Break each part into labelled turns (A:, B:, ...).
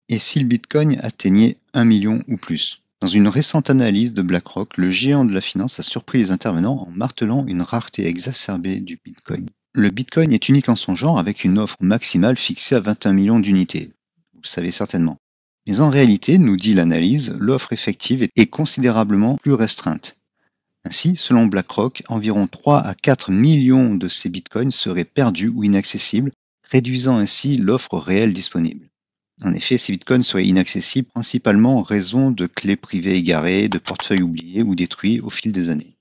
A: Et si le Bitcoin atteignait 1 million ou plus? Dans une récente analyse de BlackRock, le géant de la finance a surpris les intervenants en martelant une rareté exacerbée du Bitcoin. Le Bitcoin est unique en son genre avec une offre maximale fixée à 21 millions d'unités. Vous le savez certainement. Mais en réalité, nous dit l'analyse, l'offre effective est considérablement plus restreinte. Ainsi, selon BlackRock, environ 3 à 4 millions de ces bitcoins seraient perdus ou inaccessibles, réduisant ainsi l'offre réelle disponible. En effet, ces bitcoins seraient inaccessibles principalement en raison de clés privées égarées, de portefeuilles oubliés ou détruits au fil des années.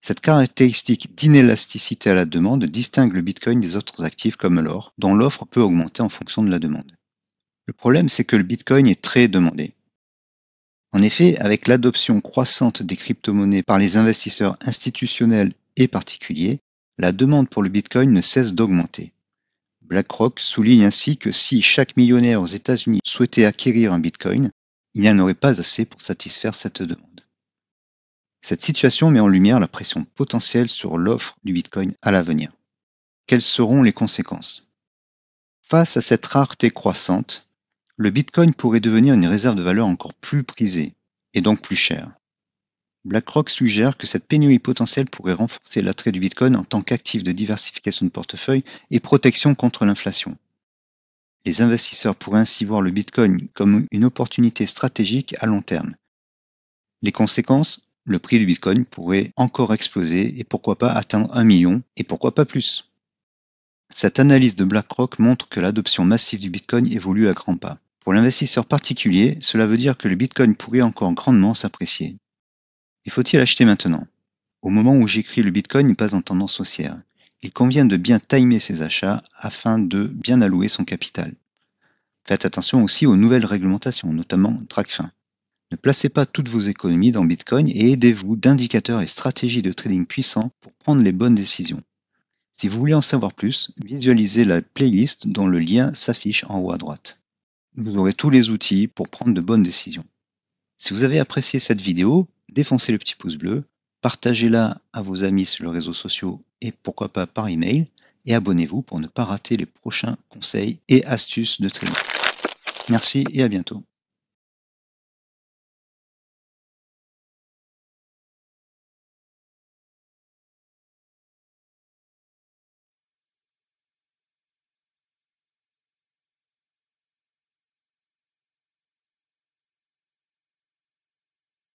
A: Cette caractéristique d'inélasticité à la demande distingue le bitcoin des autres actifs comme l'or, dont l'offre peut augmenter en fonction de la demande. Le problème, c'est que le bitcoin est très demandé. En effet, avec l'adoption croissante des crypto-monnaies par les investisseurs institutionnels et particuliers, la demande pour le Bitcoin ne cesse d'augmenter. BlackRock souligne ainsi que si chaque millionnaire aux États-Unis souhaitait acquérir un Bitcoin, il n'y en aurait pas assez pour satisfaire cette demande. Cette situation met en lumière la pression potentielle sur l'offre du Bitcoin à l'avenir. Quelles seront les conséquences? Face à cette rareté croissante, le Bitcoin pourrait devenir une réserve de valeur encore plus prisée, et donc plus chère. BlackRock suggère que cette pénurie potentielle pourrait renforcer l'attrait du Bitcoin en tant qu'actif de diversification de portefeuille et protection contre l'inflation. Les investisseurs pourraient ainsi voir le Bitcoin comme une opportunité stratégique à long terme. Les conséquences, le prix du Bitcoin pourrait encore exploser et pourquoi pas atteindre 1 million et pourquoi pas plus. Cette analyse de BlackRock montre que l'adoption massive du Bitcoin évolue à grands pas. Pour l'investisseur particulier, cela veut dire que le Bitcoin pourrait encore grandement s'apprécier. Et faut-il acheter maintenant? Au moment où j'écris, le Bitcoin n'est pas en tendance haussière. Il convient de bien timer ses achats afin de bien allouer son capital. Faites attention aussi aux nouvelles réglementations, notamment TradFin. Ne placez pas toutes vos économies dans Bitcoin et aidez-vous d'indicateurs et stratégies de trading puissants pour prendre les bonnes décisions. Si vous voulez en savoir plus, visualisez la playlist dont le lien s'affiche en haut à droite. Vous aurez tous les outils pour prendre de bonnes décisions. Si vous avez apprécié cette vidéo, défoncez le petit pouce bleu, partagez-la à vos amis sur les réseaux sociaux et pourquoi pas par email, et abonnez-vous pour ne pas rater les prochains conseils et astuces de trading. Merci et à bientôt.